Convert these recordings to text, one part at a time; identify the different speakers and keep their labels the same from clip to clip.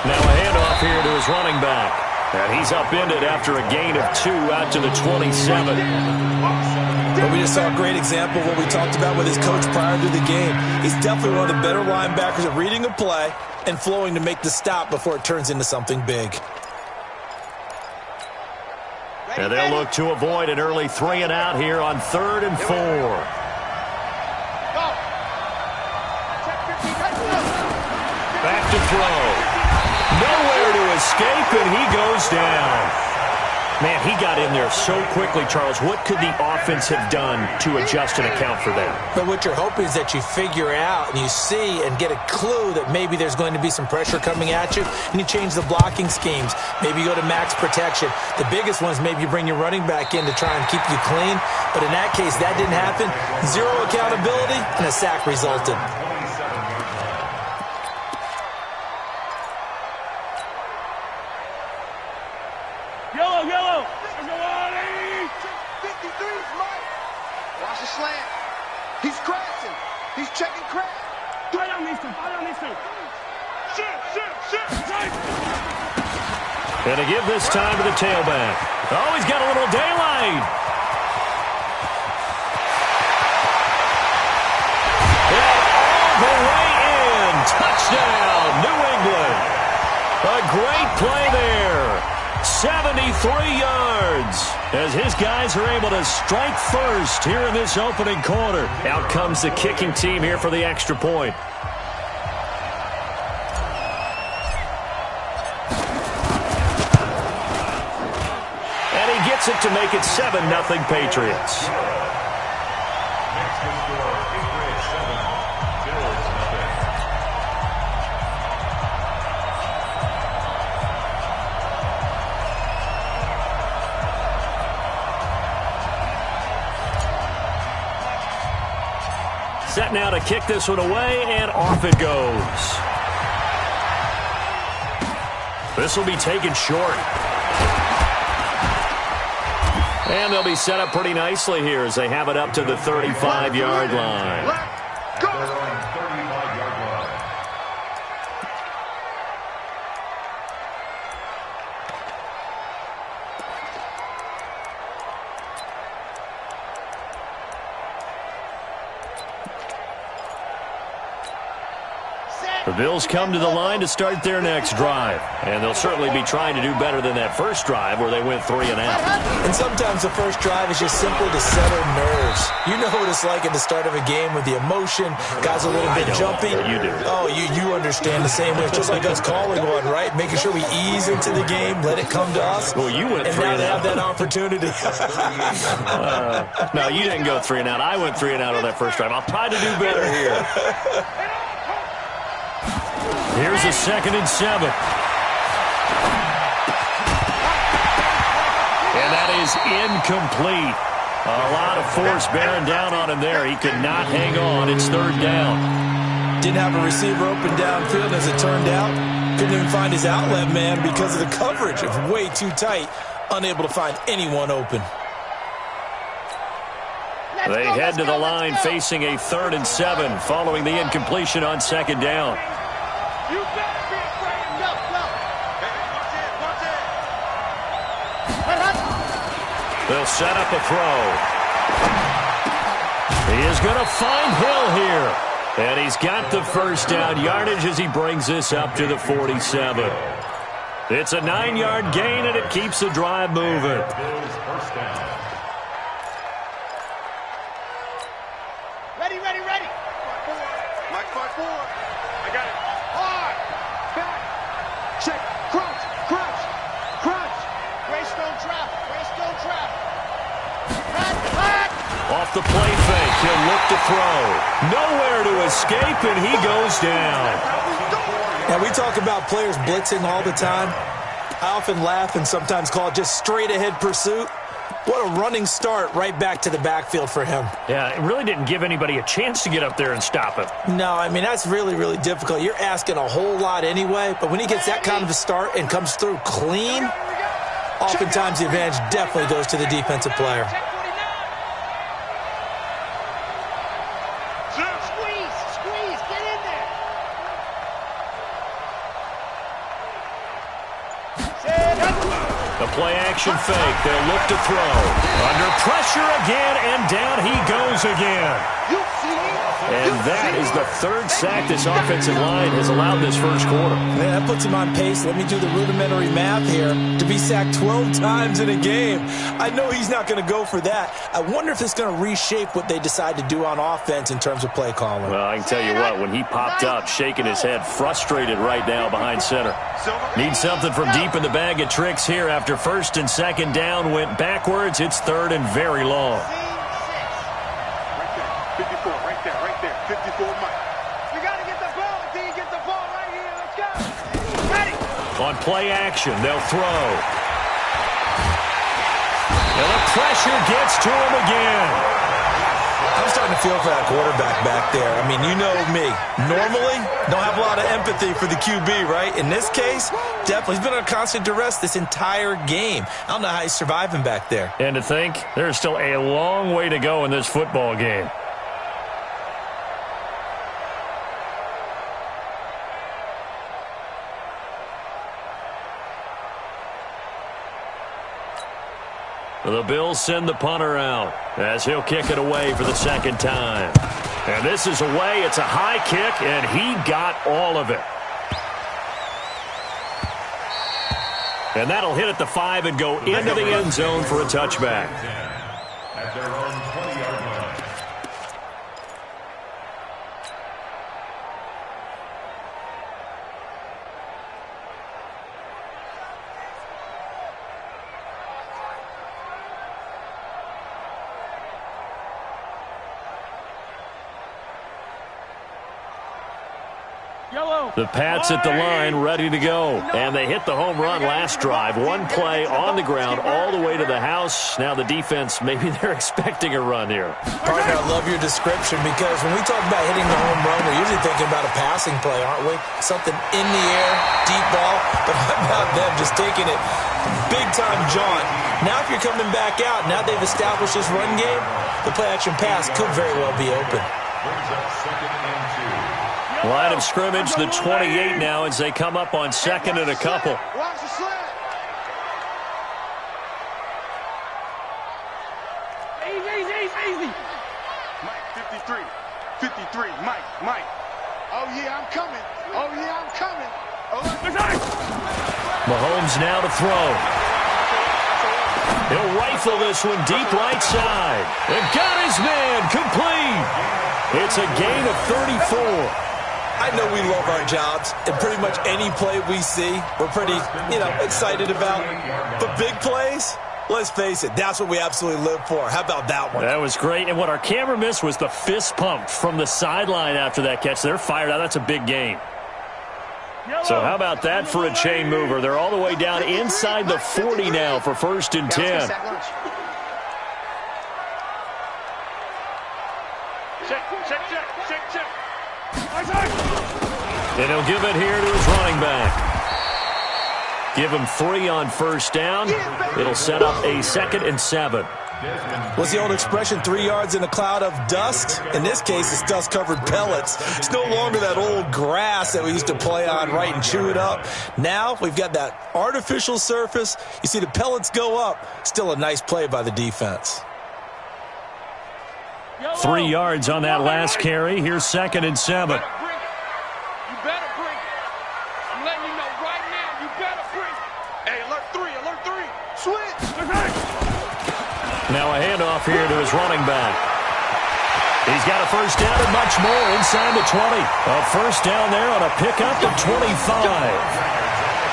Speaker 1: Now a handoff here to his running back. And he's upended after a gain of 2 out to the 27.
Speaker 2: But we just saw a great example of what we talked about with his coach prior to the game. He's definitely one of the better linebackers at reading a play and flowing to make the stop before it turns into something big.
Speaker 1: And they'll look to avoid an early 3 and out here on 3rd and 4. Back to throw. Nowhere to escape, and he goes down. Man, he got in there so quickly, Charles. What could the offense have done to adjust and account for that?
Speaker 2: But what you're hoping is that you figure out and you see and get a clue that maybe there's going to be some pressure coming at you, and you change the blocking schemes. Maybe you go to max protection. The biggest one is maybe you bring your running back in to try and keep you clean. But in that case, that didn't happen. 0 accountability, and a sack resulted.
Speaker 3: Yellow.
Speaker 4: Watch the slant. He's crashing. He's checking crash.
Speaker 3: Right on these two. Shit.
Speaker 1: And to give this time to the tailback. Oh, he's got a little daylight. And all the way in. Touchdown, New England. A great play there. 73 yards as his guys are able to strike first here in this opening quarter. Out comes the kicking team here for the extra point. And he gets it to make it 7-0 Patriots. Set now to kick this one away, and off it goes. This will be taken short. And they'll be set up pretty nicely here as they have it up to the 35-yard line.
Speaker 4: Let's go.
Speaker 1: The Bills come to the line to start their next drive. And they'll certainly be trying to do better than that first drive where they went 3 and out.
Speaker 2: And sometimes the first drive is just simply to settle nerves. You know what it's like at the start of a game with the emotion. Guys a little bit jumpy.
Speaker 1: You do.
Speaker 2: Oh, you understand the same way. It's just like us calling one, right? Making sure we ease into the game, let it come to us.
Speaker 1: Well, you went 3 and out.
Speaker 2: And now they have that opportunity.
Speaker 1: No, you didn't go 3 and out. I went 3 and out on that first drive. I'll try to do better here. Here's a 2nd and 7. And that is incomplete. A lot of force bearing down on him there. He could not hang on. It's 3rd down.
Speaker 2: Didn't have a receiver open downfield, as it turned out. Couldn't even find his outlet man because of the coverage. It was way too tight. Unable to find anyone open.
Speaker 1: They head to the line facing a 3rd and 7 following the incompletion on 2nd down.
Speaker 4: You better be afraid. Go. Watch it.
Speaker 1: They'll set up a throw. He is going to find Hill here. And he's got the first down yardage as he brings this up to the 47. It's a 9-yard gain, and it keeps the drive moving.
Speaker 4: Ready. Mike 5-4. I got it. Hard. Back. Check. Crunch. Greystone trap. Back.
Speaker 1: Off the play fake, he'll look to throw. Nowhere to escape, and he goes down.
Speaker 2: Now, we talk about players blitzing all the time. I often laugh and sometimes call it just straight-ahead pursuit. What a running start right back to the backfield for him.
Speaker 1: Yeah, it really didn't give anybody a chance to get up there and stop him.
Speaker 2: No, I mean, that's really, really difficult. You're asking a whole lot anyway, but when he gets that kind of a start and comes through clean, oftentimes the advantage definitely goes to the defensive player.
Speaker 4: Squeeze, get in
Speaker 1: Play-action fake. They'll look to throw. Under pressure again, and down he goes again. And that is the third sack this offensive line has allowed this first quarter.
Speaker 2: Man, that puts him on pace. Let me do the rudimentary math here. To be sacked 12 times in a game. I know he's not going to go for that. I wonder if it's going to reshape what they decide to do on offense in terms of play calling.
Speaker 1: Well, I can tell you what, when he popped up, shaking his head, frustrated right now behind center. Needs something from deep in the bag of tricks here after first and second down went backwards. It's third and very long.
Speaker 4: 54, right there, 54, Mike. You got to get the ball until you get the ball right here. Let's go. Ready.
Speaker 1: On play action, they'll throw. And the pressure gets to him again.
Speaker 2: I'm starting to feel for that quarterback back there. I mean, you know me. Normally, don't have a lot of empathy for the QB, right? In this case, definitely. He's been under constant duress this entire game. I don't know how he's surviving back there.
Speaker 1: And to think, there's still a long way to go in this football game. The Bills send the punter out as he'll kick it away for the second time. And this is away. It's a high kick, and he got all of it. And that'll hit at the 5 and go into the end zone for a touchback.
Speaker 3: At their own 20-yard line.
Speaker 1: The Pats at the line ready to go. And they hit the home run last drive. One play on the ground all the way to the house. Now the defense, maybe they're expecting a run here.
Speaker 2: Partner, I love your description because when we talk about hitting the home run, we're usually thinking about a passing play, aren't we? Something in the air, deep ball. But how about them just taking it big-time jaunt? Now if you're coming back out, now they've established this run game, the play-action pass could very well be open.
Speaker 3: Brings up second and 2.
Speaker 1: Line of scrimmage, the 28 now as they come up on second and a couple.
Speaker 4: Watch the slant. Easy. Mike, 53. Mike. Oh, yeah, I'm coming.
Speaker 1: Mahomes now to throw. He'll rifle this one deep right side. And got his man complete. It's a gain of 34.
Speaker 2: I know we love our jobs, and pretty much any play we see, we're pretty, excited about. But big plays, let's face it, that's what we absolutely live for. How about that one?
Speaker 1: That was great. And what our camera missed was the fist pump from the sideline after that catch. They're fired out. That's a big gain. So how about that for a chain mover? They're all the way down inside the 40 now for first and 10.
Speaker 4: Check.
Speaker 1: And he'll give it here to his running back. Give him 3 on first down. It'll set up a 2nd and 7.
Speaker 2: What's the old expression, 3 yards in a cloud of dust? In this case, it's dust-covered pellets. It's no longer that old grass that we used to play on, right, and chew it up. Now we've got that artificial surface. You see the pellets go up. Still a nice play by the defense.
Speaker 1: 3 yards on that last carry. Here's 2nd and 7.
Speaker 4: You better bring it. I'm letting you know right now, you better bring it. Hey, alert 3. Switch.
Speaker 1: Now a handoff here to his running back. He's got a first down and much more inside the 20. A first down there on a pickup of 25.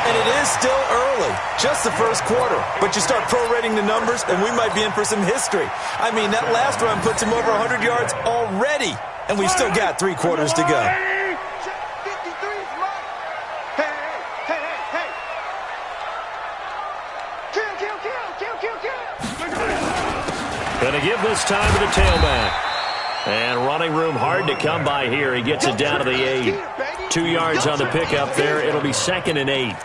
Speaker 2: And it is still early, just the first quarter. But you start prorating the numbers, and we might be in for some history. I mean, that last run puts him over 100 yards already, and we've still got 3 quarters to go.
Speaker 1: Going to give this time to the tailback. And running room hard to come by here. He gets it down to the 8. 2 yards on the pickup there. It'll be 2nd and 8.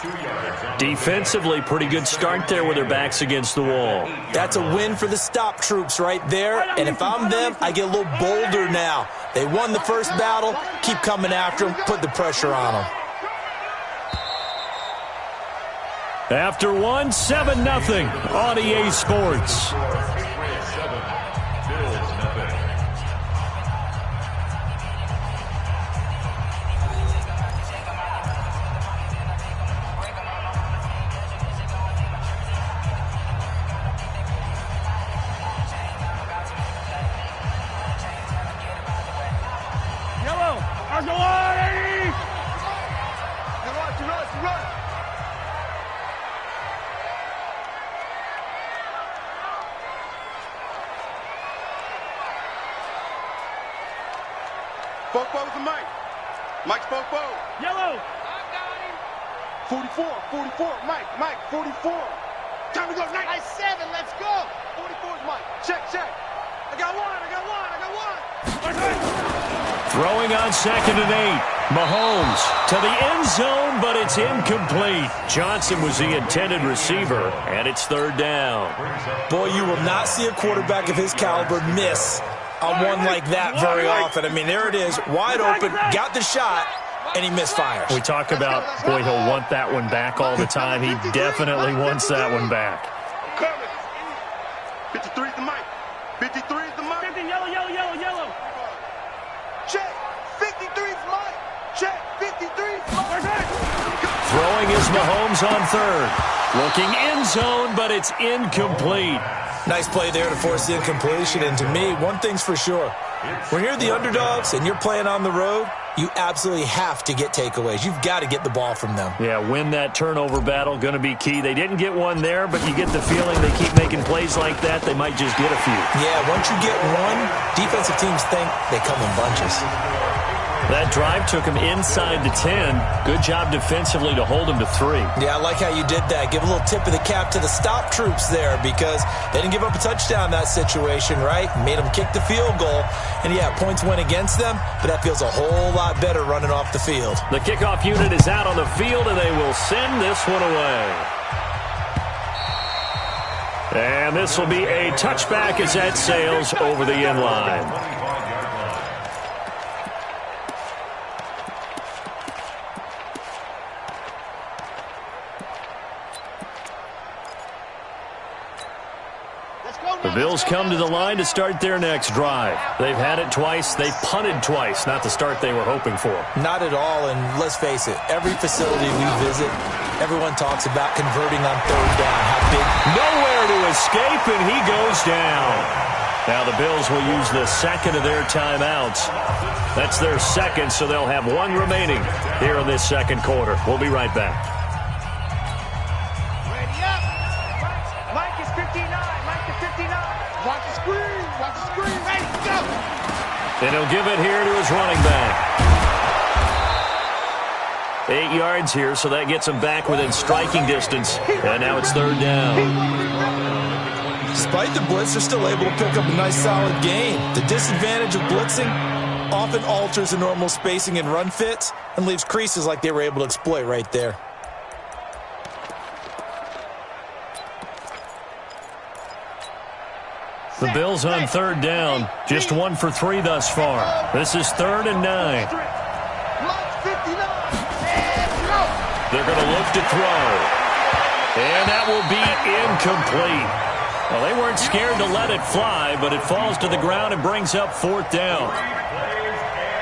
Speaker 1: Defensively, pretty good start there with their backs against the wall.
Speaker 2: That's a win for the stop troops right there. And if I'm them, I get a little bolder now. They won the first battle. Keep coming after them. Put the pressure on them.
Speaker 1: After one, 7-0 on EA Sports.
Speaker 4: Fofo to Mike. Mike's Fofo.
Speaker 5: Yellow.
Speaker 4: I got him. 44, Mike, 44. Time to go, Knight.
Speaker 5: Nice 7, let's go.
Speaker 4: 44 is Mike. Check. I got one.
Speaker 1: Throwing on 2nd and 8. Mahomes to the end zone, but it's incomplete. Johnson was the intended receiver, and it's 3rd down.
Speaker 2: Boy, you will not see a quarterback of his caliber miss on one like that very often. I mean, there it is, wide open, got the shot, and he misfires.
Speaker 1: We talk about, boy, he'll want that one back all the time. He definitely wants that one back.
Speaker 4: Coming. 53 is the Mike. 53 is the Mike.
Speaker 5: 50, yellow.
Speaker 4: Check. 53 is Mike. Check. 53 is Mike.
Speaker 1: Throwing is Mahomes on 3rd. Looking end zone, but it's incomplete.
Speaker 2: Nice play there to force the incompletion. And to me, one thing's for sure. When you're the underdogs and you're playing on the road, you absolutely have to get takeaways. You've got to get the ball from them.
Speaker 1: Yeah, win that turnover battle, going to be key. They didn't get one there, but you get the feeling they keep making plays like that, they might just get a few.
Speaker 2: Yeah, once you get one, defensive teams think they come in bunches.
Speaker 1: That drive took him inside the 10. Good job defensively to hold him to 3.
Speaker 2: Yeah, I like how you did that. Give a little tip of the cap to the stop troops there because they didn't give up a touchdown in that situation, right? Made them kick the field goal. And, yeah, points went against them, but that feels a whole lot better running off the field.
Speaker 1: The kickoff unit is out on the field, and they will send this one away. And this will be a touchback as that sails over the end line. The Bills come to the line to start their next drive. They've had it twice. They've punted twice. Not the start they were hoping for.
Speaker 2: Not at all, and let's face it, every facility we visit, everyone talks about converting on 3rd down. How big.
Speaker 1: Nowhere to escape, and he goes down. Now the Bills will use the 2nd of their timeouts. That's their 2nd, so they'll have one remaining here in this 2nd quarter. We'll be right back. And he'll give it here to his running back. 8 yards here, so that gets him back within striking distance. And now it's 3rd down.
Speaker 2: Despite the blitz, they're still able to pick up a nice solid gain. The disadvantage of blitzing often alters the normal spacing and run fits and leaves creases like they were able to exploit right there.
Speaker 1: The Bills on 3rd down. Just 1 for 3 thus far. This is 3rd and 9. They're going to look to throw. And that will be incomplete. Well, they weren't scared to let it fly, but it falls to the ground and brings up 4th down.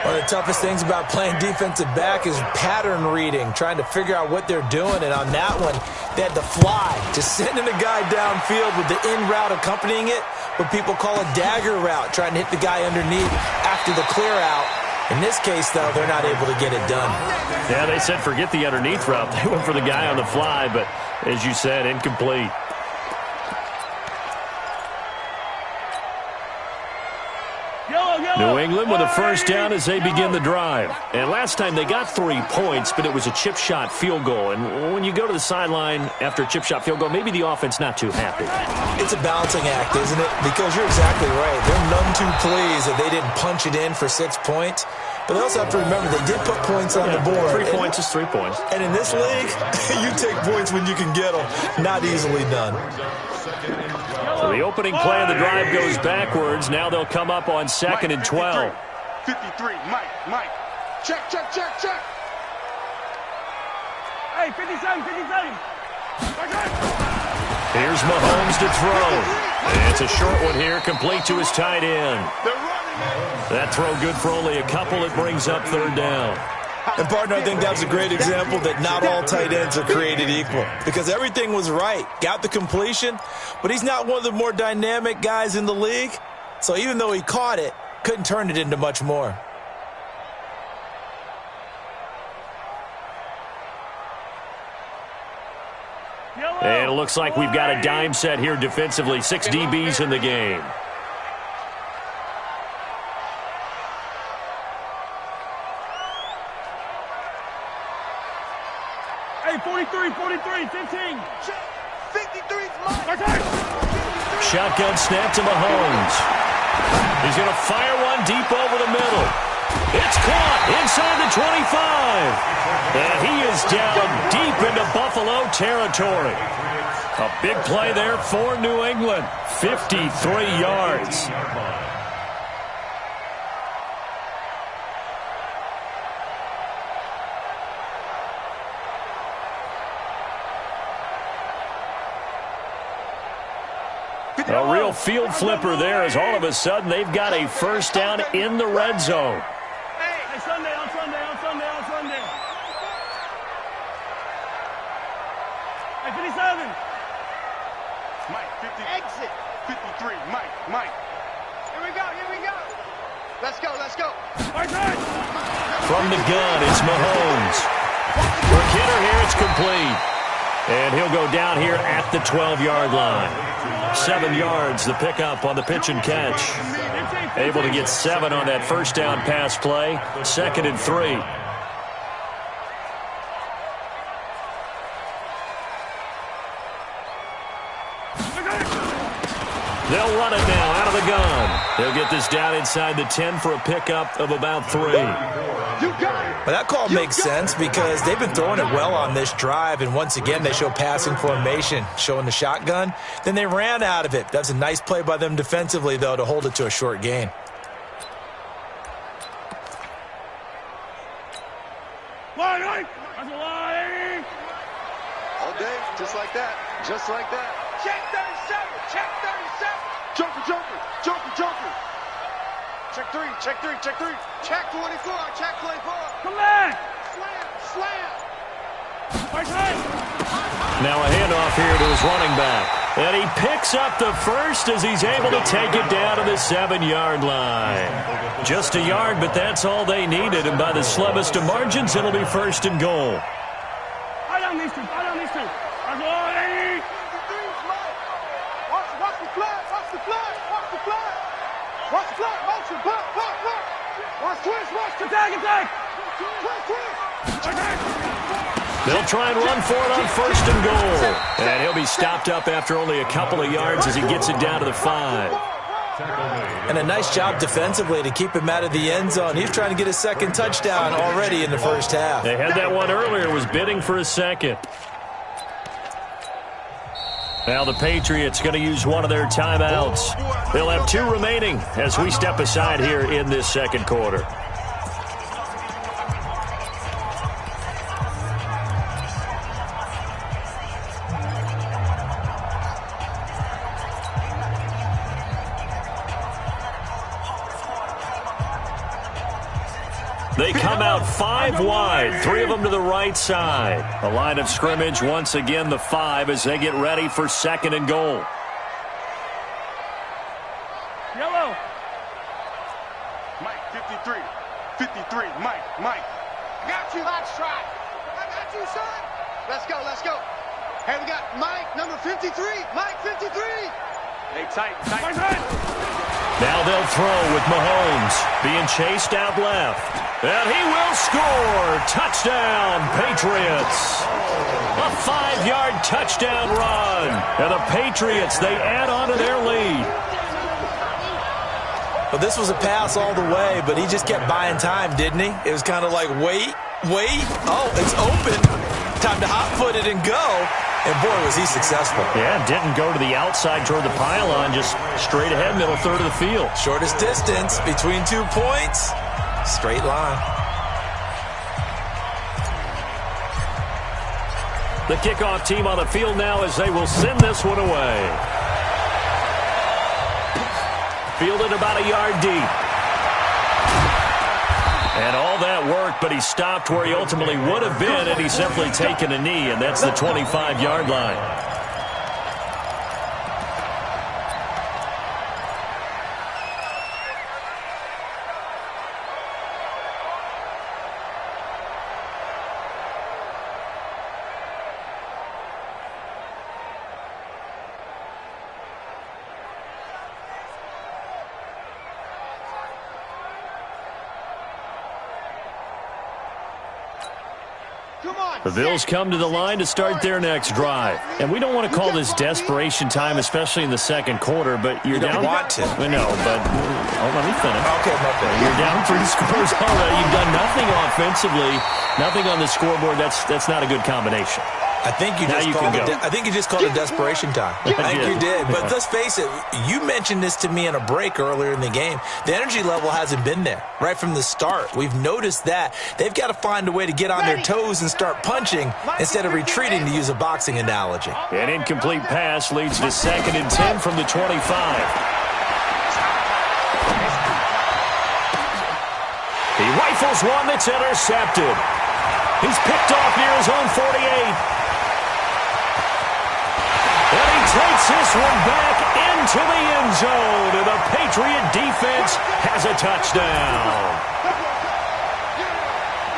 Speaker 2: One of the toughest things about playing defensive back is pattern reading, trying to figure out what they're doing. And on that one, they had to fly, just sending a guy downfield with the in route accompanying it, what people call a dagger route, trying to hit the guy underneath after the clear out. In this case, though, they're not able to get it done.
Speaker 1: Yeah, they said forget the underneath route. They went for the guy on the fly, but as you said, incomplete. New England with a 1st down as they begin the drive. And last time they got 3 points, but it was a chip shot field goal. And when you go to the sideline after a chip shot field goal, maybe the offense not too happy.
Speaker 2: It's a balancing act, isn't it? Because you're exactly right. They're none too pleased that they didn't punch it in for 6 points. But they also have to remember they did put points on the board.
Speaker 1: 3 points is 3 points.
Speaker 2: And in this league, you take points when you can get them. Not easily done.
Speaker 1: So the opening play of the drive goes backwards. Now they'll come up on 2nd and 12.
Speaker 4: 53, Mike. Check.
Speaker 5: Hey, 57.
Speaker 1: Here's Mahomes to throw. And it's a short one here, complete to his tight end. That throw good for only a couple. It brings up third down.
Speaker 2: And, partner, I think that was a great example that not all tight ends are created equal because everything was right. Got the completion, but he's not one of the more dynamic guys in the league. So even though he caught it, couldn't turn it into much more.
Speaker 1: And it looks like we've got a dime set here defensively. 6 DBs in the game.
Speaker 5: Hey, 43, 15.
Speaker 4: 53's mine.
Speaker 1: Shotgun snap to Mahomes. He's going to fire one deep over the middle. It's caught inside the 25. And he is down deep into Buffalo territory. A big play there for New England. 53 yards. A real field flipper there as all of a sudden they've got a first down in the red zone.
Speaker 5: Hey, Sunday. Hey, 57.
Speaker 4: Mike, 50.
Speaker 5: Exit.
Speaker 4: 53, Mike.
Speaker 5: Here we go.
Speaker 4: Let's go.
Speaker 1: From the gun, it's Mahomes. For Kidder here, it's complete. And he'll go down here at the 12-yard line. 7 yards, the pickup on the pitch and catch. Able to get 7 on that first down pass play. 2nd and 3. They'll run it now out of the gun. They'll get this down inside the 10 for a pickup of about 3.
Speaker 2: But that call makes sense because they've been throwing it well on this drive, and once again they show passing formation, showing the shotgun. Then they ran out of it. That's a nice play by them defensively, though, to hold it to a short gain.
Speaker 4: All day, just like that. Check 37. Joker. Check 3. Check 24.
Speaker 5: Come back.
Speaker 4: Slam.
Speaker 1: Now a handoff here to his running back. And he picks up the first as he's able to take it down to the 7-yard line. Just a yard, but that's all they needed. And by the slimmest of margins, it'll be 1st and goal.
Speaker 5: I down these two.
Speaker 4: Watch the flag. Motion. Watch twist.
Speaker 5: Attack.
Speaker 1: They'll try and run for it on 1st and goal. And he'll be stopped up after only a couple of yards as he gets it down to the 5.
Speaker 2: And a nice job defensively to keep him out of the end zone. He's trying to get a 2nd touchdown already in the first half.
Speaker 1: They had that one earlier, was bidding for a 2nd. Now the Patriots going to use one of their timeouts. They'll have 2 remaining as we step aside here in this 2nd quarter. They come out 5 wide, 3 of them to the right side. The line of scrimmage, once again, the 5 as they get ready for 2nd and goal.
Speaker 5: Yellow.
Speaker 4: Mike, 53, Mike. I got you. Let's try. I got you, son. Let's go. Hey, we got Mike, number 53. Mike, 53. Hey, tight.
Speaker 1: Now they'll throw with Mahomes being chased out left. And he will score. Touchdown, Patriots. A 5-yard touchdown run. And the Patriots, they add on to their lead.
Speaker 2: Well, this was a pass all the way, but he just kept buying time, didn't he? It was kind of like, wait. Oh, it's open. Time to hot-foot it and go. And, boy, was he successful.
Speaker 1: Yeah, didn't go to the outside toward the pylon, just straight ahead, middle third of the field.
Speaker 2: Shortest distance between 2 points. Straight line.
Speaker 1: The kickoff team on the field now as they will send this one away. Fielded about a yard deep. And all that work, but he stopped where he ultimately would have been had he simply taken a knee, and that's the 25-yard line. The Bills come to the line to start their next drive. And we don't want to call this desperation time, especially in the second quarter, but you're down.
Speaker 2: You don't want to.
Speaker 1: I know, but let me finish.
Speaker 2: Okay, my bad.
Speaker 1: You're down 3 scores already. You've done nothing offensively, nothing on the scoreboard. That's not a good combination.
Speaker 2: I think you just called it desperation time. I think you did. But let's face it, you mentioned this to me in a break earlier in the game. The energy level hasn't been there right from the start. We've noticed that. They've got to find a way to get on their toes and start punching instead of retreating, to use a boxing analogy.
Speaker 1: An incomplete pass leads to 2nd and 10 from the 25. He rifles one that's intercepted. He's picked off near his own 48. And he takes this one back into the end zone, and the Patriot defense has a touchdown.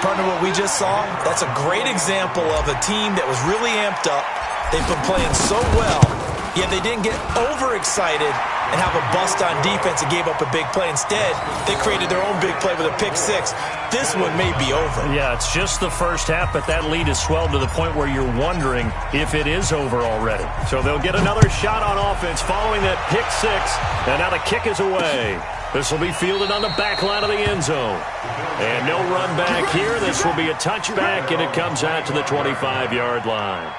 Speaker 2: Partner, what we just saw, that's a great example of a team that was really amped up. They've been playing so well, yet they didn't get overexcited and have a bust on defense and gave up a big play. Instead, they created their own big play with a pick six. This one may be over.
Speaker 1: Yeah, it's just the first half, but that lead has swelled to the point where you're wondering if it is over already. So they'll get another shot on offense following that pick six, and now the kick is away. This will be fielded on the back line of the end zone. And no run back here. This will be a touchback, and it comes out to the 25-yard line.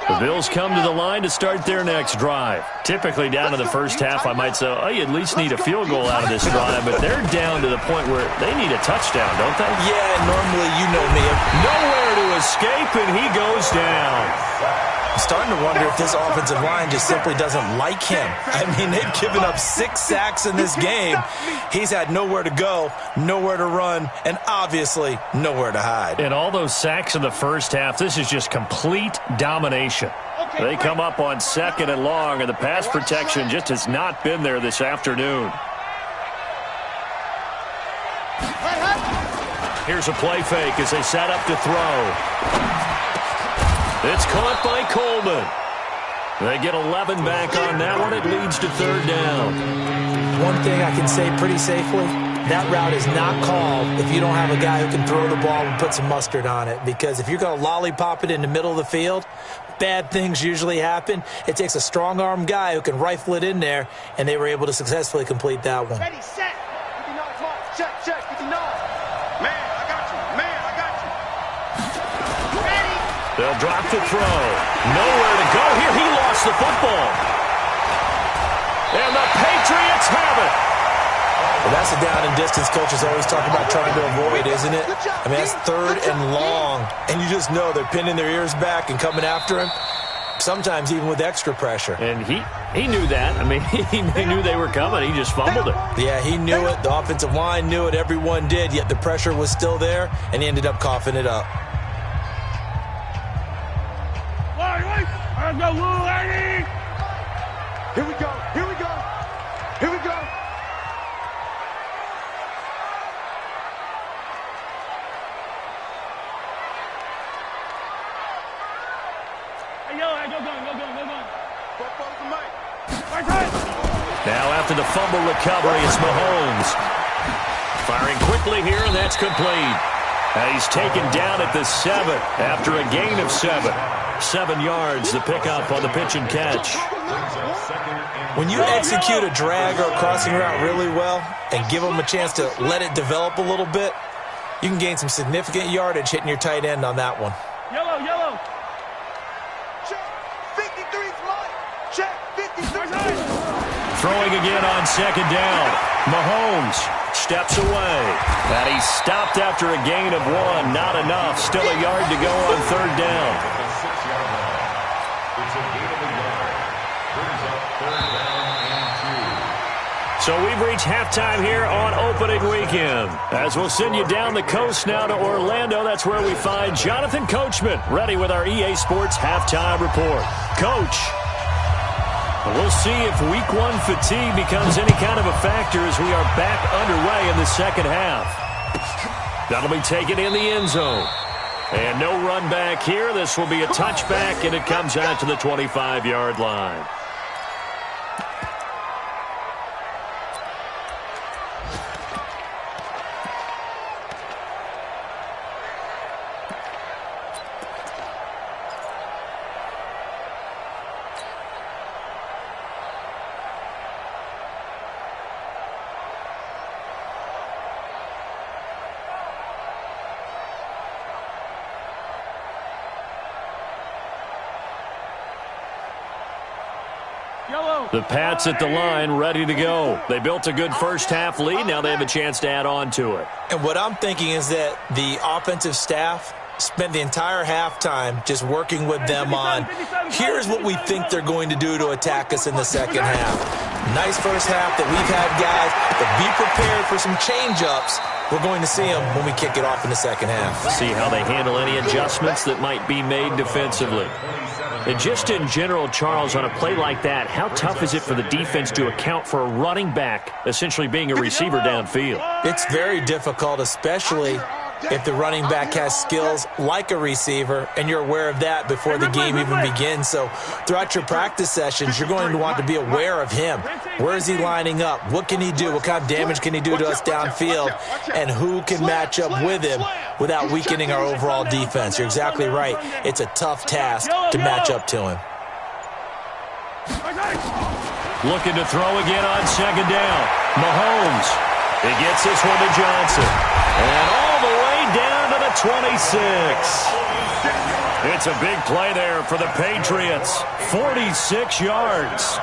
Speaker 1: The Bills come to the line to start their next drive. Typically down to the first half, I might say, oh, you at least need a field goal out of this drive, but they're down to the point where they need a touchdown, don't they?
Speaker 2: Yeah, normally, you know me.
Speaker 1: Nowhere to escape, and he goes down.
Speaker 2: I'm starting to wonder if this offensive line just simply doesn't like him. I mean, they've given up 6 sacks in this game. He's had nowhere to go, nowhere to run, and obviously nowhere to hide.
Speaker 1: And all those sacks in the first half, this is just complete domination. They come up on 2nd and long, and the pass protection just has not been there this afternoon. Here's a play fake as they set up to throw. It's caught by Coleman. They get 11 back on that one. It leads to 3rd down.
Speaker 2: One thing I can say pretty safely, that route is not called if you don't have a guy who can throw the ball and put some mustard on it. Because if you're going to lollipop it in the middle of the field, bad things usually happen. It takes a strong-arm guy who can rifle it in there, and they were able to successfully complete that one.
Speaker 4: Ready, set. 59, check, 59. Man, I got you. Ready.
Speaker 1: They'll drop to throw. Nowhere to go here. He lost the football. And the Patriots have it.
Speaker 2: Well, that's a down and distance coaches always talk about trying to avoid, isn't it? I mean, that's 3rd and long. And you just know they're pinning their ears back and coming after him, sometimes even with extra pressure.
Speaker 1: And he knew that. I mean, he knew they were coming. He just fumbled it.
Speaker 2: Yeah, he knew it. The offensive line knew it. Everyone did, yet the pressure was still there, and he ended up coughing it up.
Speaker 5: Let's go, Lou, lady!
Speaker 4: Here we go.
Speaker 5: Hey, yo, go.
Speaker 1: Now after the fumble recovery, it's Mahomes. Firing quickly here, and that's complete. And he's taken down at the 7 after a gain of 7. 7 yards, the pickup on the pitch and catch.
Speaker 2: When you execute a drag or a crossing route really well and give them a chance to let it develop a little bit, you can gain some significant yardage hitting your tight end on that one.
Speaker 5: Yellow.
Speaker 4: 53
Speaker 1: Throwing again on second down. Mahomes steps away. And he's stopped after a gain of 1. Not enough. Still a yard to go on third down.
Speaker 3: At the 6-yard line. It's a gain of a yard. Brings up third down and 2.
Speaker 1: So we've reached halftime here on opening weekend. As we'll send you down the coast now to Orlando, that's where we find Jonathan Coachman, ready with our EA Sports halftime report. Coach, we'll see if week 1 fatigue becomes any kind of a factor as we are back underway in the second half. That'll be taken in the end zone. And no run back here. This will be a touchback, and it comes out to the 25-yard line. The Pats at the line, ready to go. They built a good first-half lead. Now they have a chance to add on to it.
Speaker 2: And what I'm thinking is that the offensive staff spent the entire halftime just working with them on, here's what we think they're going to do to attack us in the second half. Nice first half that we've had, guys, but be prepared for some change-ups. We're going to see them when we kick it off in the second half.
Speaker 1: See how they handle any adjustments that might be made defensively. And just in general, Charles, on a play like that, how tough is it for the defense to account for a running back essentially being a receiver downfield?
Speaker 2: It's very difficult, especially if the running back has skills like a receiver, and you're aware of that before the game even begins. So throughout your practice sessions, you're going to want to be aware of him. Where is he lining up? What can he do? What kind of damage can he do to us downfield? And who can match up with him without weakening our overall defense? You're exactly right. It's a tough task to match up to him.
Speaker 1: Looking to throw again on second down. Mahomes. He gets this one to Johnson. And all the way down to the 26. It's a big play there for the Patriots. 46 yards.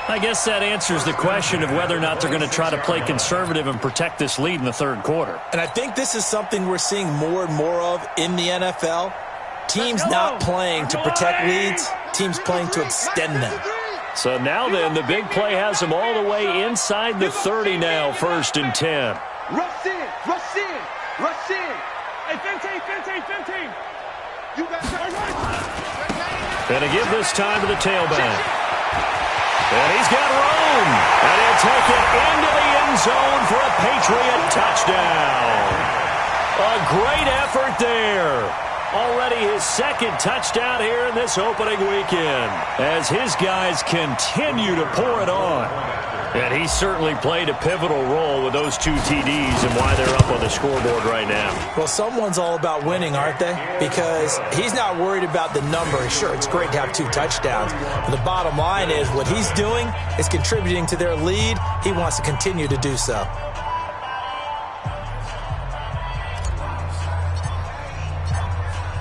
Speaker 1: I guess that answers the question of whether or not they're going to try to play conservative and protect this lead in the third quarter.
Speaker 2: And I think this is something we're seeing more and more of in the NFL. Teams not playing to protect leads, teams playing to extend them.
Speaker 1: So now then, the big play has them all the way inside the 30 now, 1st and 10.
Speaker 4: Rush in, rush in, rush in.
Speaker 5: Hey, 15.
Speaker 4: You got
Speaker 1: And to give this time to the tailback. And he's got room. And he'll take it into the end zone for a Patriot touchdown. A great effort there. Already his second touchdown here in this opening weekend as his guys continue to pour it on. And he certainly played a pivotal role with those 2 TDs and why they're up on the scoreboard right now.
Speaker 2: Well, someone's all about winning, aren't they? Because he's not worried about the number. Sure, it's great to have 2 touchdowns. But the bottom line is what he's doing is contributing to their lead. He wants to continue to do so.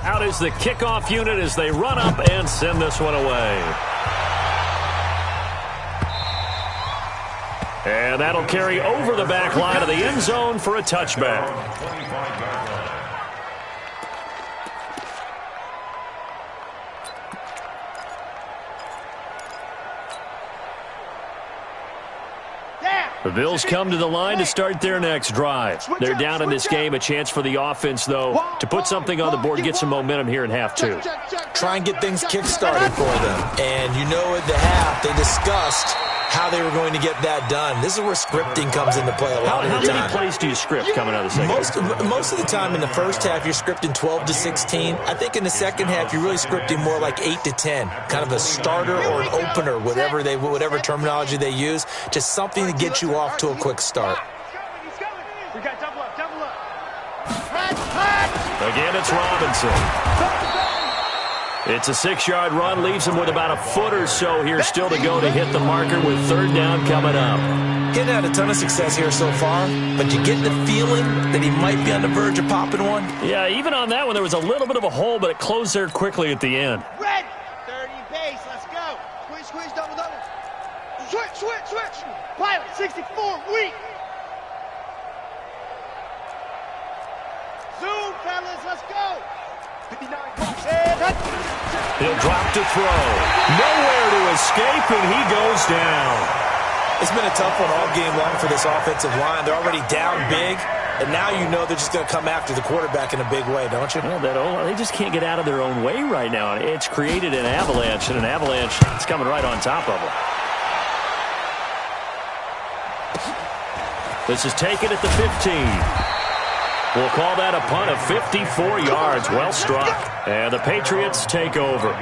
Speaker 1: Out is the kickoff unit as they run up and send this one away. And that'll carry over the back line of the end zone for a touchback. The Bills come to the line to start their next drive. They're down in this game. A chance for the offense, though, to put something on the board, get some momentum here in half 2.
Speaker 2: Try and get things kick-started for them. And you know at the half, they discussed how they were going to get that done. This is where scripting comes into play a lot of the time.
Speaker 1: How many plays do you script coming out of the second half?
Speaker 2: Most of the time in the first half, you're scripting 12 to 16. I think in the second half, you're really scripting more like 8 to 10. Kind of a starter or an opener, whatever terminology they use. Just something to get you off to a quick start.
Speaker 5: We got double up.
Speaker 1: Again, it's Robinson. It's a 6-yard run, leaves him with about a foot or so here still to go to hit the marker with third down coming up.
Speaker 2: Getting had a ton of success here so far, but you get the feeling that he might be on the verge of popping one.
Speaker 1: Yeah, even on that one, there was a little bit of a hole, but it closed there quickly at the end.
Speaker 4: Red. 30 base. Let's go. Squeeze, double. Switch. Switch. Pilot, 64, weak. Zoom, fellas, let's go. 59 bucks.
Speaker 1: He'll drop to throw. Nowhere to escape, and he goes down.
Speaker 2: It's been a tough one all game long for this offensive line. They're already down big, and now you know they're just going to come after the quarterback in a big way, don't you?
Speaker 1: Well, they just can't get out of their own way right now. It's created an avalanche, and an avalanche is coming right on top of them. This is taken at the 15. We'll call that a punt of 54 yards. Well struck. And the Patriots take over.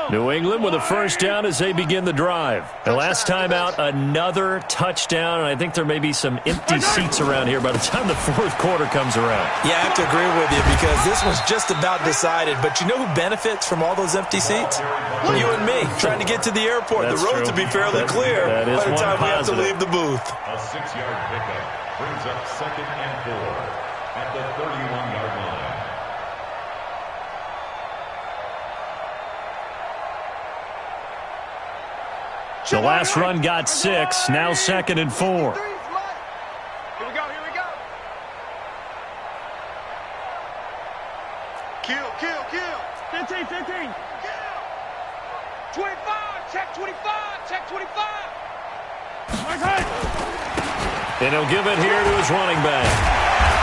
Speaker 1: New England with a first down as they begin the drive. The last time out, another touchdown, and I think there may be some empty seats around here by the time the fourth quarter comes around.
Speaker 2: Yeah, I have to agree with you because this one's just about decided. But you know who benefits from all those empty seats? You and me, trying to get to the airport.
Speaker 1: That's
Speaker 2: the roads
Speaker 1: true.
Speaker 2: will be fairly clear
Speaker 1: that is
Speaker 2: by the time we have to
Speaker 1: positive.
Speaker 2: leave the booth.
Speaker 3: A 6-yard pickup brings up 2nd and 4 at the 31-yard line.
Speaker 1: The last run got 6, now 2nd and 4.
Speaker 4: Here we go. Kill.
Speaker 5: 15.
Speaker 4: 25, check 25.
Speaker 1: And he'll give it here to his running back.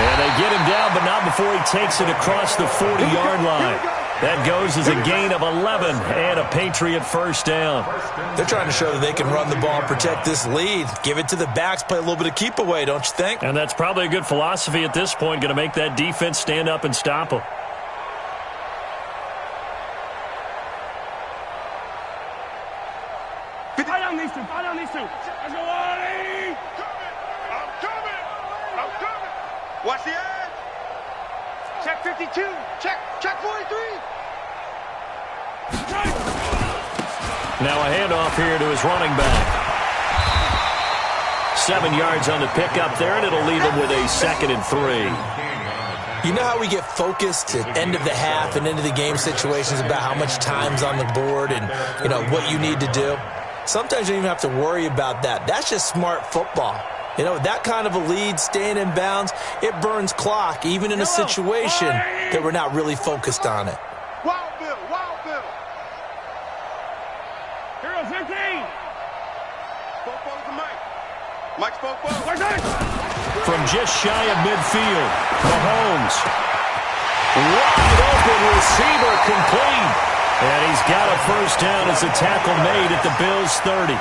Speaker 1: And they get him down, but not before he takes it across the 40-yard line. That goes as a gain of 11 and a Patriot first down.
Speaker 2: They're trying to show that they can run the ball and protect this lead. Give it to the backs, play a little bit of keep away, don't you think?
Speaker 1: And that's probably a good philosophy at this point, going to make that defense stand up and stop them.
Speaker 5: Fight on these two. Let's go, Ollie.
Speaker 4: I'm coming. Watch the edge. Check 52. Check 43.
Speaker 1: Now a handoff here to his running back. 7 yards on the pickup there, and it'll leave him with a 2nd and 3.
Speaker 2: You know how we get focused at end of the half and into the game situations about how much time's on the board and, you know, what you need to do? Sometimes you don't even have to worry about that. That's just smart football. You know, that kind of a lead, staying in bounds, it burns clock, even in a situation that we're not really focused on it.
Speaker 4: Wild Bill.
Speaker 5: Hero 15.
Speaker 4: Fofo's the Mike. Mike's Fofo.
Speaker 1: From just shy of midfield, Mahomes. Wide open receiver complete. And he's got a first down as a tackle made at the Bills' 30.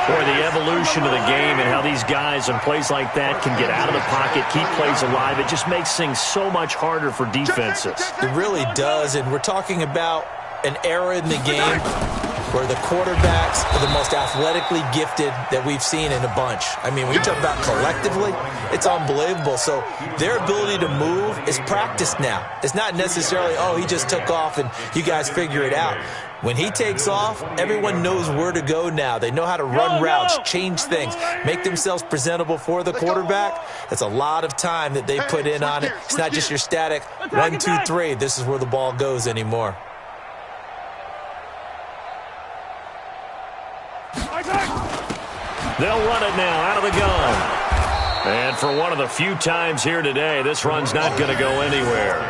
Speaker 1: Boy, the evolution of the game and how these guys on plays like that can get out of the pocket, keep plays alive, it just makes things so much harder for defenses.
Speaker 2: It really does, and we're talking about an era in the game where the quarterbacks are the most athletically gifted that we've seen in a bunch. I mean, when you talk about collectively, it's unbelievable. So their ability to move is practiced now. It's not necessarily, oh, he just took off and you guys figure it out. When he takes off, everyone knows where to go now. They know how to run routes, change things, make themselves presentable for the quarterback. That's a lot of time that they put in on it. It's not just your static 1, 2, 3. This is where the ball goes anymore.
Speaker 1: They'll run it now out of the gun. And for one of the few times here today, this run's not going to go anywhere.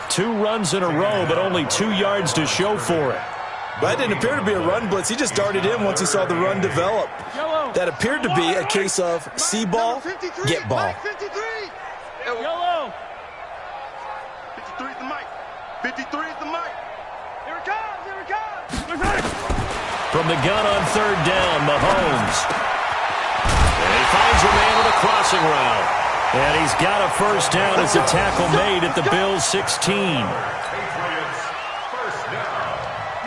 Speaker 1: 2 runs in a row, but only 2 yards to show for it.
Speaker 2: That didn't appear to be a run blitz. He just darted in once he saw the run develop. That appeared to be a case of see ball, get ball.
Speaker 4: 53.
Speaker 5: Yellow.
Speaker 4: 53 is the Mike. 53 is the Mike.
Speaker 5: Here it comes.
Speaker 1: From the gun on 3rd down, Mahomes. And he finds a man with a crossing route. And he's got a first down as a tackle made at the Bills' 16.
Speaker 3: Patriots first down.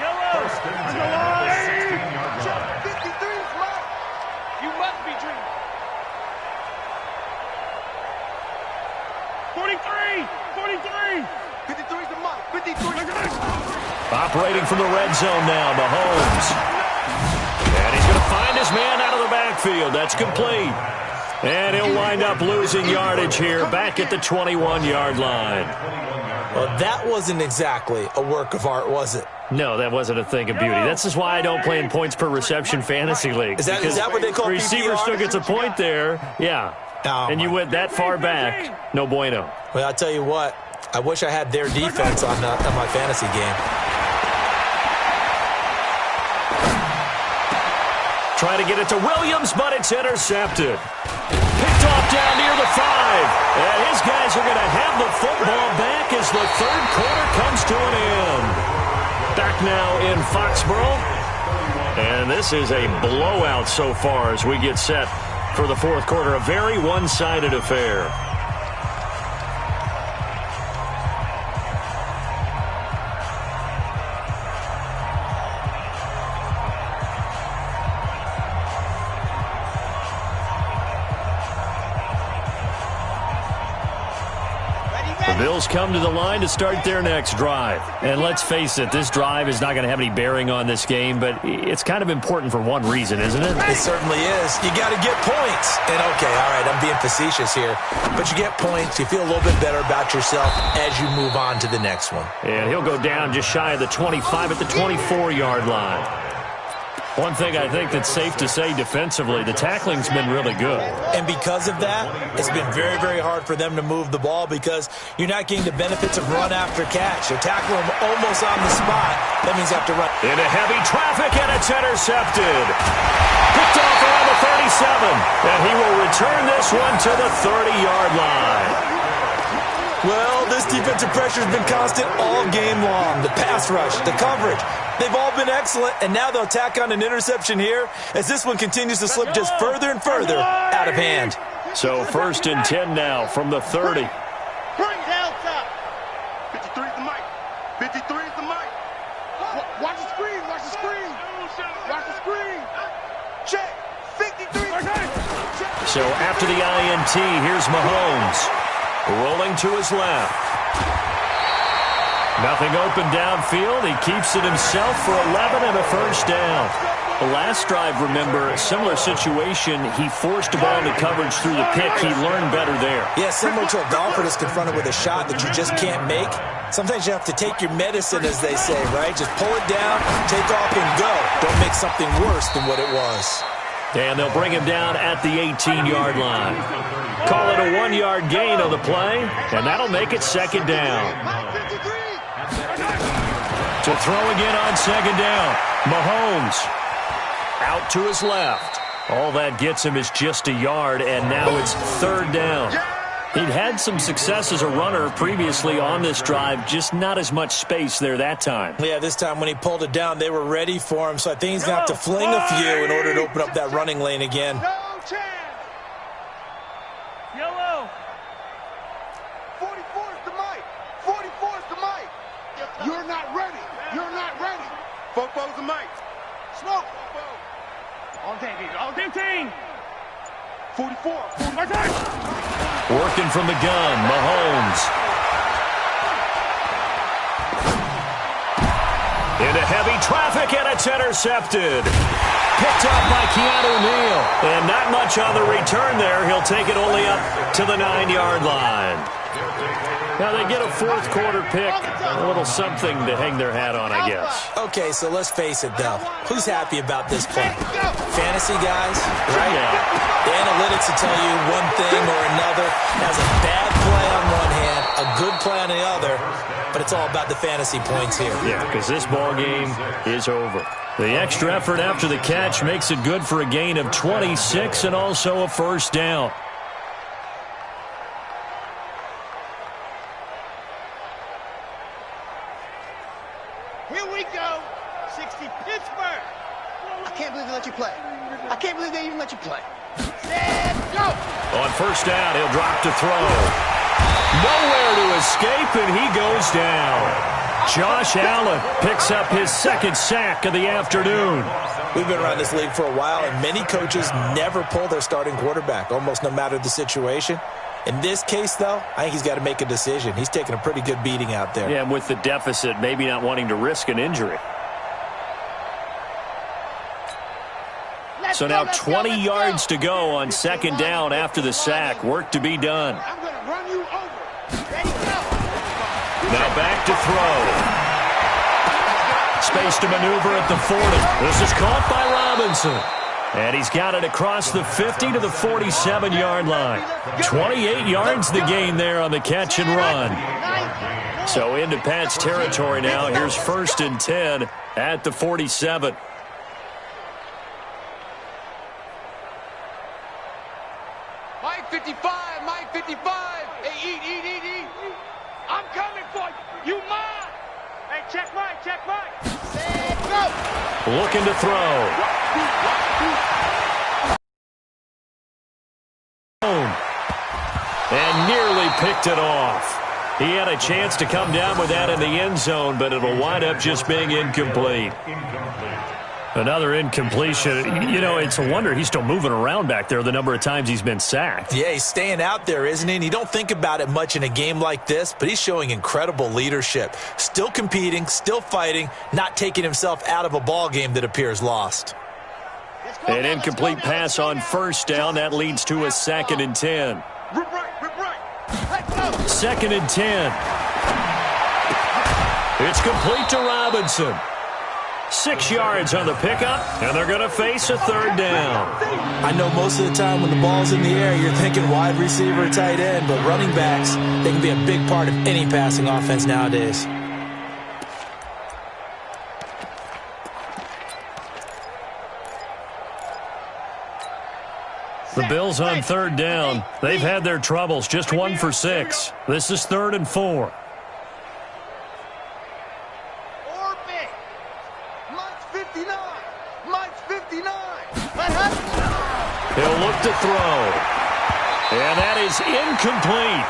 Speaker 5: Yellow.
Speaker 3: First and
Speaker 5: Let's
Speaker 3: 10
Speaker 5: go,
Speaker 3: at the
Speaker 5: Ollie.
Speaker 3: 16-yard line.
Speaker 4: 53 is Mike. You must be dreaming.
Speaker 5: 43.
Speaker 4: 53 is the Mike. 53.
Speaker 1: Operating from the red zone now, Mahomes. And he's going to find his man out of the backfield. That's complete. And he'll wind up losing yardage here back at the 21-yard line.
Speaker 2: Well, that wasn't exactly a work of art, was it?
Speaker 1: No, that wasn't a thing of beauty. That's just why I don't play in points per reception fantasy league.
Speaker 2: Is that what they call
Speaker 1: the receiver
Speaker 2: PPR?
Speaker 1: still gets a point there. Yeah.
Speaker 2: Oh,
Speaker 1: and you went that far back. No bueno.
Speaker 2: Well, I'll tell you what. I wish I had their defense on my fantasy game.
Speaker 1: Trying to get it to Williams, but it's intercepted. Picked off down near the 5. And his guys are going to have the football back as the third quarter comes to an end. Back now in Foxborough. And this is a blowout so far as we get set for the fourth quarter. A very one-sided affair. The Bills come to the line to start their next drive. And let's face it, this drive is not going to have any bearing on this game, but it's kind of important for one reason, isn't it?
Speaker 2: It certainly is. You got to get points. And, okay, all right, I'm being facetious here. But you get points. You feel a little bit better about yourself as you move on to the next one.
Speaker 1: And he'll go down just shy of the 25 at the 24-yard line. One thing I think that's safe to say defensively, the tackling's been really good.
Speaker 2: And because of that, it's been very, very hard for them to move the ball because you're not getting the benefits of run after catch. You're tackling them almost on the spot. That means you have to run.
Speaker 1: Into heavy traffic, and it's intercepted. Picked off around the 37. And he will return this one to the 30-yard line.
Speaker 2: Well, this defensive pressure has been constant all game long. The pass rush, the coverage, they've all been excellent, and now they'll tack on an interception here as this one continues to slip just further and further out of hand.
Speaker 1: So 1st and 10 now from the 30.
Speaker 4: Bring Delta. 53 is the mic. 53 is the mic. Watch the screen. Watch the screen. Watch the screen. Check. 53.
Speaker 1: So after the INT, here's Mahomes. Rolling to his left. Nothing open downfield. He keeps it himself for 11 and a first down. The last drive, remember, similar situation. He forced the ball into coverage through the pick. He learned better there.
Speaker 2: Yeah, similar to a golfer that's confronted with a shot that you just can't make. Sometimes you have to take your medicine, as they say, right? Just pull it down, take off, and go. Don't make something worse than what it was.
Speaker 1: And they'll bring him down at the 18-yard line. Call it a 1-yard gain on the play, and that'll make it second down. To throw again on second down. Mahomes out to his left. All that gets him is just a yard, and now it's third down. He'd had some success as a runner previously on this drive, just not as much space there that time.
Speaker 2: Yeah, this time when he pulled it down, they were ready for him, so I think he's going to have to fling a few in order to open up that running lane again.
Speaker 4: No chance.
Speaker 5: Yellow.
Speaker 4: 44 is the mic. 44 is the mic. You're not ready. You're not ready. Fofo's the mic. Smoke.
Speaker 5: On 15.
Speaker 4: 44.
Speaker 1: Working from the gun, Mahomes. Into heavy traffic, and it's intercepted. Picked up by Keanu Neal. And not much on the return there. He'll take it only up to the 9-yard line. Now they get a fourth quarter pick, a little something to hang their hat on, I guess.
Speaker 2: Okay, so let's face it, though. Who's happy about this play? Fantasy guys, right?
Speaker 1: Yeah.
Speaker 2: The analytics will tell you one thing or another. Has a bad play on one hand, a good play on the other, but it's all about the fantasy points here.
Speaker 1: Yeah, because this ball game is over. The extra effort after the catch makes it good for a gain of 26 and also a first down.
Speaker 4: Here we go. 60 Pittsburgh. I can't believe they let you play. I can't believe they even let you play. Set, go.
Speaker 1: On first down, he'll drop to throw. Nowhere to escape, and he goes down. Josh Allen picks up his second sack of the afternoon.
Speaker 2: We've been around this league for a while, and many coaches never pull their starting quarterback, almost no matter the situation. In this case, though, I think he's got to make a decision. He's taking a pretty good beating out there.
Speaker 1: Yeah, and with the deficit, maybe not wanting to risk an injury. So now 20 yards to go on second down after the sack. Work to be done.
Speaker 4: I'm going to run you over. Ready, go.
Speaker 1: Now back to throw. Space to maneuver at the 40. This is caught by Robinson. And he's got it across the 50 to the 47-yard line. 28 yards the gain there on the catch and run. So into Pat's territory now. Here's 1st and 10 at the 47.
Speaker 4: Mike 55, Mike 55. Hey, eat. I'm coming for you. You mine. Hey, check Mike. Set, go.
Speaker 1: Looking to throw. And nearly picked it off. He had a chance to come down with that in the end zone, but it'll wind up just being incomplete. Another incompletion. You know, it's a wonder he's still moving around back there the number of times he's been sacked.
Speaker 2: Yeah, he's staying out there, isn't he? And you don't think about it much in a game like this, but he's showing incredible leadership. Still competing, still fighting, not taking himself out of a ball game that appears lost.
Speaker 1: An incomplete pass on first down. That leads to a 2nd and 10.
Speaker 4: Rip right.
Speaker 1: 2nd and 10. It's complete to Robinson. 6 yards on the pickup, and they're going to face a 3rd down.
Speaker 2: I know most of the time when the ball's in the air, you're thinking wide receiver, tight end, but running backs, they can be a big part of any passing offense nowadays.
Speaker 1: The Bills on 3rd down. They've had their troubles, just 1 for 6. This is 3rd and 4.
Speaker 4: Orbit. Mike's 59.
Speaker 1: He'll look to throw. And that is incomplete.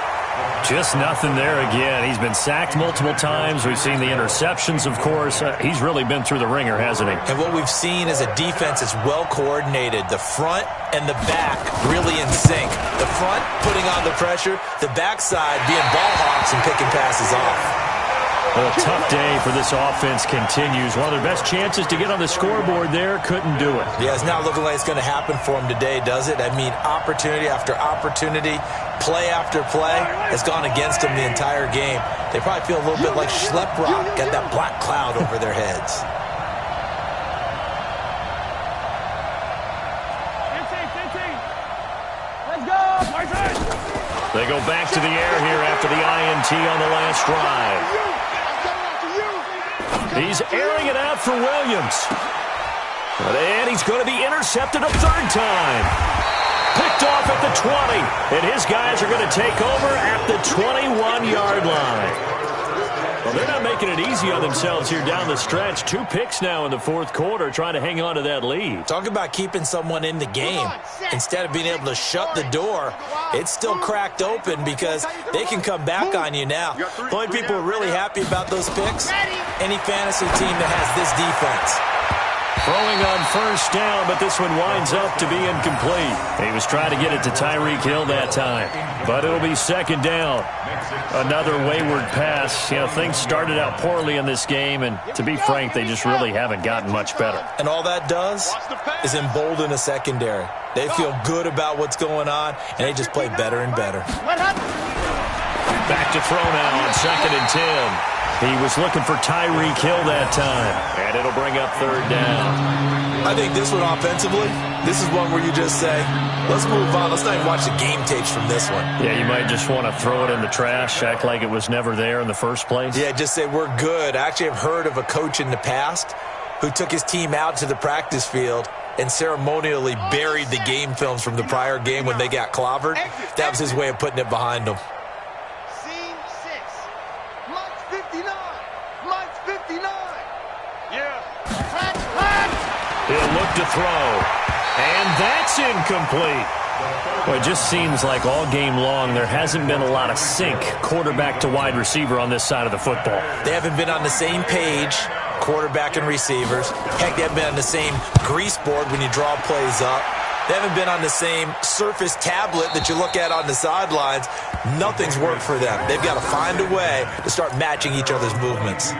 Speaker 1: Just nothing there again. He's been sacked multiple times. We've seen the interceptions, of course. He's really been through the ringer, hasn't he?
Speaker 2: And what we've seen is a defense that's well coordinated. The front and the back really in sync. The front putting on the pressure. The backside being ball hawks and picking passes off.
Speaker 1: A tough day for this offense continues. One of their best chances to get on the scoreboard there, couldn't do it.
Speaker 2: Yeah, it's not looking like it's going to happen for them today, does it? I mean, opportunity after opportunity, play after play has gone against them the entire game. They probably feel a little bit like Schlep Rock, got that black cloud over their heads.
Speaker 5: Let's go, Martin!
Speaker 1: They go back to the air here after the INT on the last drive. He's airing it out for Williams. And he's going to be intercepted a 3rd time. Picked off at the 20. And his guys are going to take over at the 21-yard line. Well, they're not making it easy on themselves here down the stretch. 2 picks now in the 4th quarter, trying to hang on to that lead.
Speaker 2: Talk about keeping someone in the game. Instead of being able to shut the door, it's still cracked open because they can come back on you now. The only people who are really happy about those picks, any fantasy team that has this defense.
Speaker 1: Throwing on 1st down, but this one winds up to be incomplete. He was trying to get it to Tyreek Hill that time, but it'll be 2nd down. Another wayward pass. You know, things started out poorly in this game, and to be frank, they just really haven't gotten much better.
Speaker 2: And all that does is embolden a secondary. They feel good about what's going on, and they just play better and better.
Speaker 1: Back to throw now on 2nd and 10. He was looking for Tyreek Hill that time, and it'll bring up 3rd down.
Speaker 2: I think this one offensively, this is one where you just say, let's move on. Let's not even watch the game tapes from this one.
Speaker 1: Yeah, you might just want to throw it in the trash, act like it was never there in the first place.
Speaker 2: Yeah, just say we're good. I actually have heard of a coach in the past who took his team out to the practice field and ceremonially buried the game films from the prior game when they got clobbered. That was his way of putting it behind them.
Speaker 1: He'll look to throw, and that's incomplete. Well, it just seems like all game long there hasn't been a lot of sync quarterback to wide receiver on this side of the football.
Speaker 2: They haven't been on the same page, quarterback and receivers. Heck, they haven't been on the same grease board when you draw plays up. They haven't been on the same Surface tablet that you look at on the sidelines. Nothing's worked for them. They've got to find a way to start matching each other's movements.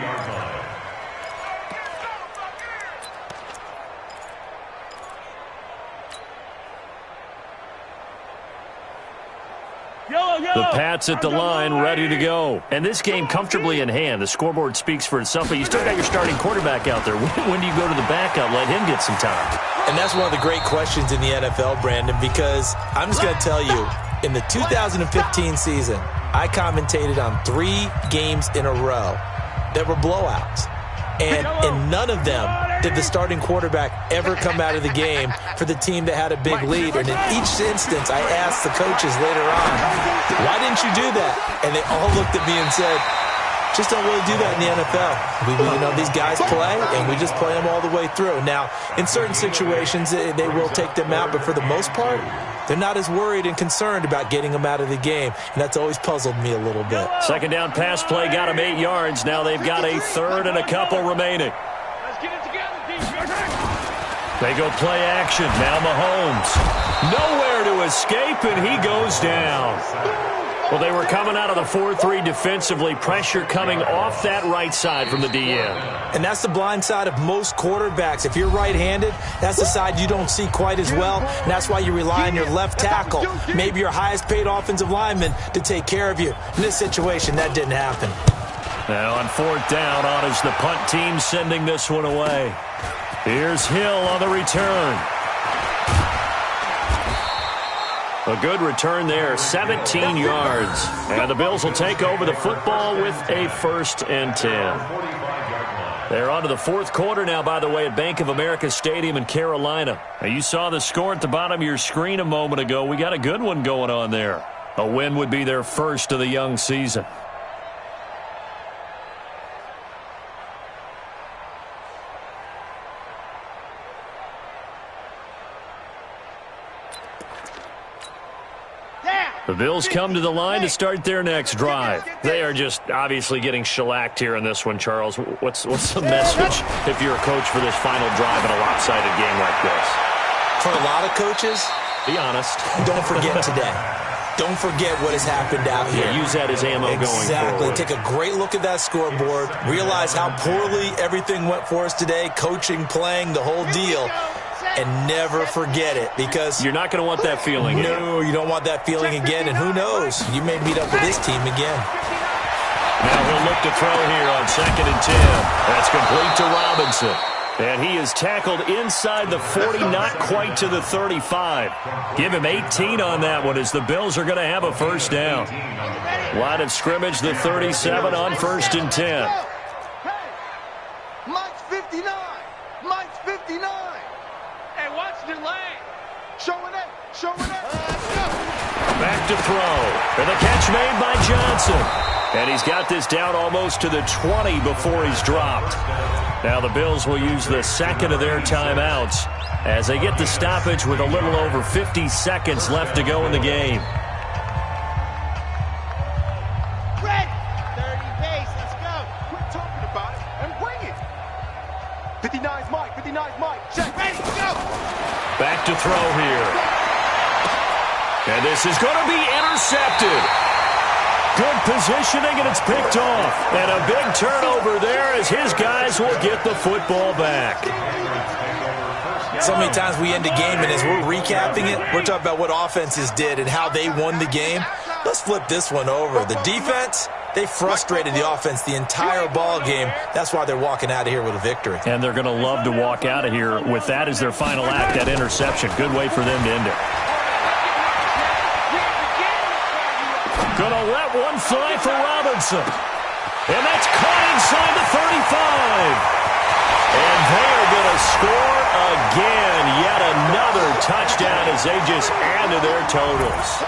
Speaker 1: Pats at the line, ready to go. And this game comfortably in hand. The scoreboard speaks for itself, but you still got your starting quarterback out there. When do you go to the backup? Let him get some time.
Speaker 2: And that's one of the great questions in the NFL, Brandon, because I'm just going to tell you, in the 2015 season, I commentated on 3 games in a row that were blowouts. And in none of them did the starting quarterback ever come out of the game for the team that had a big lead. And in each instance, I asked the coaches later on, why didn't you do that? And they all looked at me and said, just don't really do that in the NFL. These guys play, and we just play them all the way through. Now, in certain situations, they will take them out, but for the most part, they're not as worried and concerned about getting them out of the game, and that's always puzzled me a little bit.
Speaker 1: Second down pass play got them 8 yards. Now they've got a third and a couple remaining.
Speaker 5: Let's get it together, defense.
Speaker 1: They go play action. Now Mahomes. Nowhere to escape, and he goes down. Well, they were coming out of the 4-3 defensively. Pressure coming off that right side from the DN.
Speaker 2: And that's the blind side of most quarterbacks. If you're right-handed, that's the side you don't see quite as well. And that's why you rely on your left tackle, maybe your highest-paid offensive lineman, to take care of you. In this situation, that didn't happen.
Speaker 1: Now on 4th down, on is the punt team sending this one away. Here's Hill on the return. A good return there, 17 yards. And the Bills will take over the football with a 1st and 10. They're on to the 4th quarter now, by the way, at Bank of America Stadium in Carolina. Now, you saw the score at the bottom of your screen a moment ago. We got a good one going on there. A win would be their first of the young season. The Bills come to the line to start their next drive. They are just obviously getting shellacked here in this one, Charles. What's the message if you're a coach for this final drive in a lopsided game like this?
Speaker 2: For a lot of coaches,
Speaker 1: be honest.
Speaker 2: Don't forget today. Don't forget what has happened out here.
Speaker 1: Yeah, use that as ammo going forward.
Speaker 2: Exactly. Take a great look at that scoreboard. Realize how poorly everything went for us today. Coaching, playing, the whole deal. And never forget it, because
Speaker 1: you're not going to want that feeling again.
Speaker 2: No, you don't want that feeling again. And who knows? You may meet up with this team again.
Speaker 1: Now he'll look to throw here on 2nd and 10. That's complete to Robinson. And he is tackled inside the 40, not quite to the 35. Give him 18 on that one, as the Bills are going to have a 1st down. Line of scrimmage, the 37 on 1st and 10.
Speaker 4: Mike's 59. Mike's 59.
Speaker 5: Hey, watch the lane.
Speaker 4: Showing it. Showing it.
Speaker 1: Back to throw. And the catch made by Johnson. And he's got this down almost to the 20 before he's dropped. Now the Bills will use the second of their timeouts as they get the stoppage with a little over 50 seconds left to go in the game.
Speaker 4: Ready. 30 pace. Let's go. Quit talking about it and bring it. 59's Mike. 59's Mike. Check. Ready. Go.
Speaker 1: Back to throw here. And this is going to be intercepted. Good positioning, and it's picked off. And a big turnover there as his guys will get the football back.
Speaker 2: So many times we end a game, and as we're recapping it, we're talking about what offenses did and how they won the game. Let's flip this one over. The defense, they frustrated the offense the entire ball game. That's why they're walking out of here with a victory.
Speaker 1: And they're going to love to walk out of here with that as their final act, that interception. Good way for them to end it. Going to let one fly for Robinson. And that's caught inside the 35. And they are going to score again. Yet another touchdown as they just add to their totals.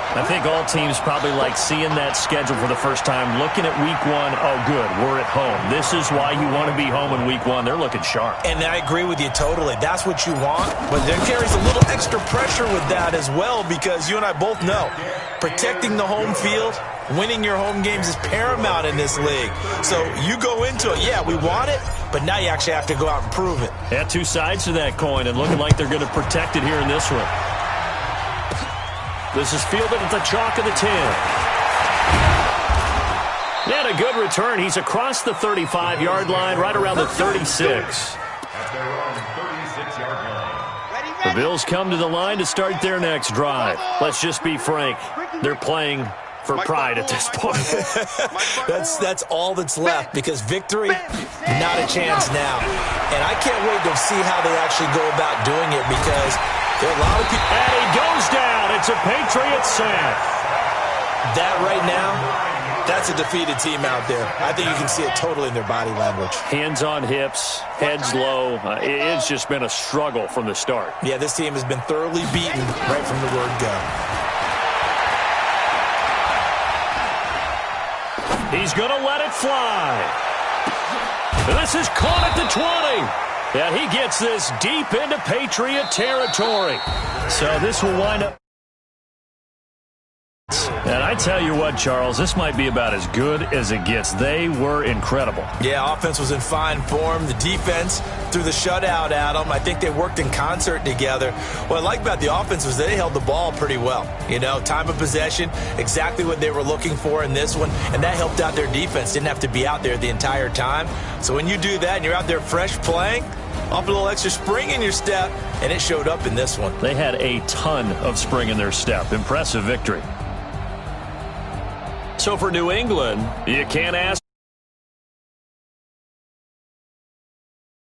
Speaker 1: I think all teams probably like seeing that schedule for the first time, looking at week one. Oh, good, we're at home. This is why you want to be home in week one. They're looking sharp.
Speaker 2: And I agree with you totally. That's what you want. But there carries a little extra pressure with that as well, because you and I both know protecting the home field, winning your home games is paramount in this league. So you go into it, yeah, we want it, but now you actually have to go out and prove it.
Speaker 1: Yeah, two sides to that coin, and looking like they're going to protect it here in this one. This is fielded at the chalk of the 10. And a good return. He's across the 35-yard line, right around the 36. The Bills come to the line to start their next drive. Let's just be frank. They're playing for pride at this point.
Speaker 2: That's all that's left, because victory, not a chance now. And I can't wait to see how they actually go about doing it, because there are a lot of people.
Speaker 1: And he goes down. It's a Patriot sack.
Speaker 2: That right now, that's a defeated team out there. I think you can see it totally in their body language.
Speaker 1: Hands on hips, heads low. It's just been a struggle from the start.
Speaker 2: Yeah, this team has been thoroughly beaten right from the word go.
Speaker 1: He's going to let it fly. This is caught at the 20. And he gets this deep into Patriot territory. So this will wind up. And I tell you what, Charles, this might be about as good as it gets. They were incredible.
Speaker 2: Yeah, offense was in fine form. The defense threw the shutout at them. I think they worked in concert together. What I like about the offense was they held the ball pretty well. You know, time of possession, exactly what they were looking for in this one, and that helped out their defense. Didn't have to be out there the entire time. So when you do that and you're out there fresh playing, off a little extra spring in your step, and it showed up in this one.
Speaker 1: They had a ton of spring in their step. Impressive victory. So for New England, you can't ask